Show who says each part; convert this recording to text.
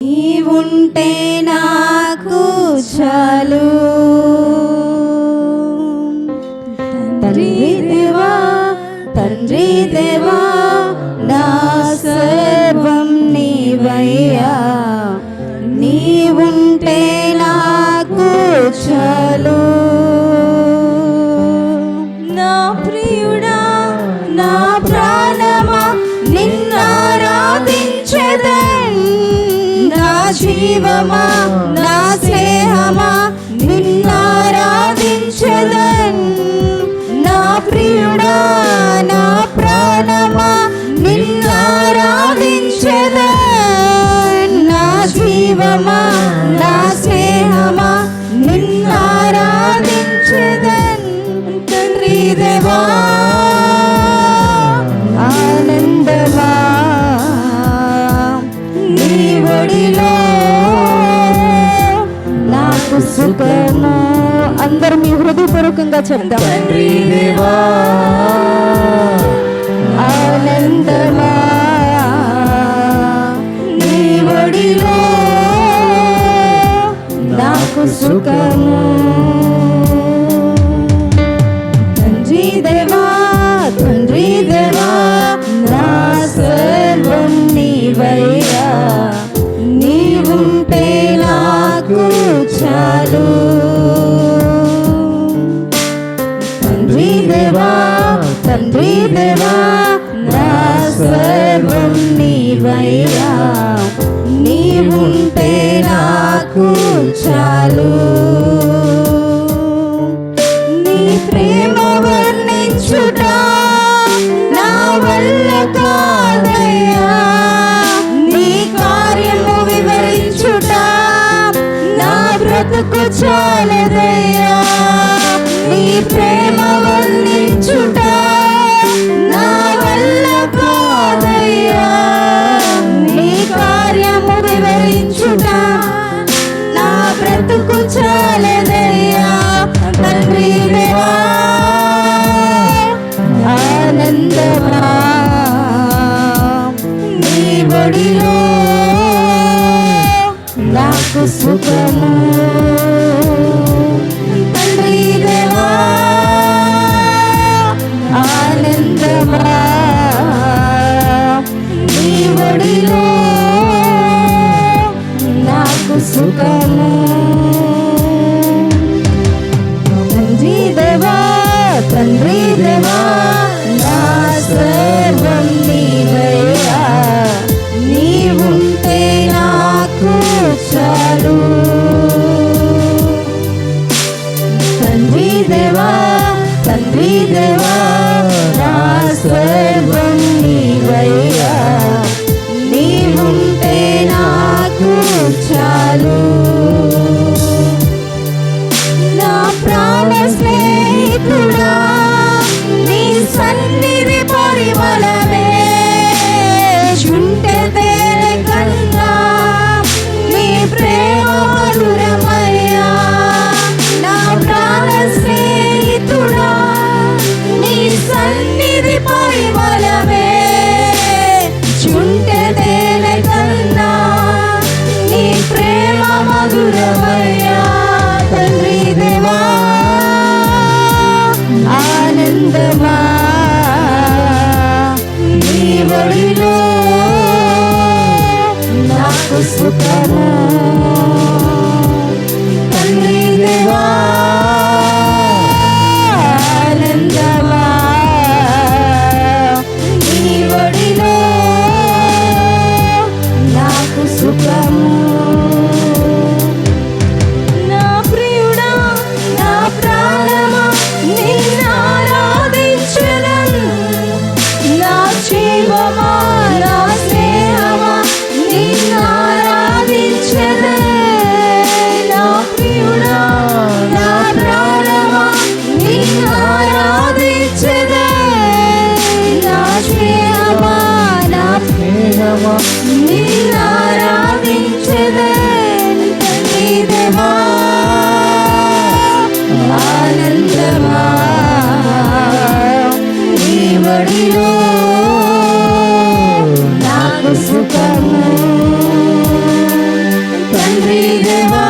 Speaker 1: నీవుంటే నాకు చాలు తండ్రి దేవా, తండ్రి దేవా, నా సర్వం నీవయ్యా. నీవుంటే నాకు చాలు. నా ప్రియుడా, నా ప్రాణమా, నిన్నారాధించెదన్. నా జీవమా, నా స్నేహమా, నిన్నారాధించెదన్. నా ప్రియుడా, నా ప్రాణమా, నిన్నారాధించెదన్. నా జీవమా, నా స్నేహమా, నిన్నారాధించెదన్. తండ్రి దేవా, ఆనందమా నీ ఒడిలో నాకు సుఖము. అందరూ మీ హృదయపూర్వకంగా చెప్తాం.
Speaker 2: తండ్రి దేవా,
Speaker 1: ఆనందమా నీ ఒడిలో నాకు సుఖము. తండ్రి దేవా, తండ్రి దేవా, నా సర్వం నీవయ్యా. నీవుంటే నాకు చాలు. తండ్రి దేవా, తండ్రి దేవా, నా సర్వం నీవయ్యా. నీవుంటే నాకు చాలు. నీ ప్రేమ వర్ణించుట నా వల్ల కాదయ్యా. నీ కార్యము వివరించుట నా బ్రతుకు చాలదయ్యా. నీ ప్రేమ వర్ణించుట నా వల్ల కాదయ్యా. నీ కార్యము వివరించుట నా బ్రతుకు చాలదయ్యా. తండ్రి దేవా, ఆనందమా నీ ఒడిలో నాకు సుఖము. తండ్రి దేవా, ఆనందమా నీ ఒడిలో నాకు సుఖము. తండ్రి దేవా, తండ్రి దేవా, నా సర్వం నీవయ్యా. నీవుంటే నాకు చాలు. తండ్రి దేవా, తండ్రి దేవా, నా సర్వం నీవయ్యా. నీవుంటే నాకు చాలు. నా ప్రాణ స్నేహితుడా, నీ సన్నిధి పరిమళమే చుంటె తేనె కన్నా నీ ప్రేమ మధురమయ్యా. నా ప్రాణ స్నేహితుడా, నీ సన్నిధి పరిమళమే చుంటె తేనె కన్నా నీ ప్రేమ మధురమయ్యా. తండ్రి దేవా, ఆనందమా నీ ఒడిలో నాకు సుఖము. తండ్రి దేవా, ఆనందమా నీ ఒడిలో నాకు సుఖము. నా ప్రియుడా, నా ప్రాణమా, నిన్నారాధించెదన్. నా జీవమా, నా స్నేహమా, నిన్నారాధించెదన్. నా ప్రియుడా, నా ప్రాణమా, నిన్నారాధించెదన్. నా స్నేహమా, నా స్నేహమా, నిన్నారాధించెదన్. తండ్రి దేవా, ఆనందమా నీ ఒడిలో నాకు సుఖము. తండ్రి దేవా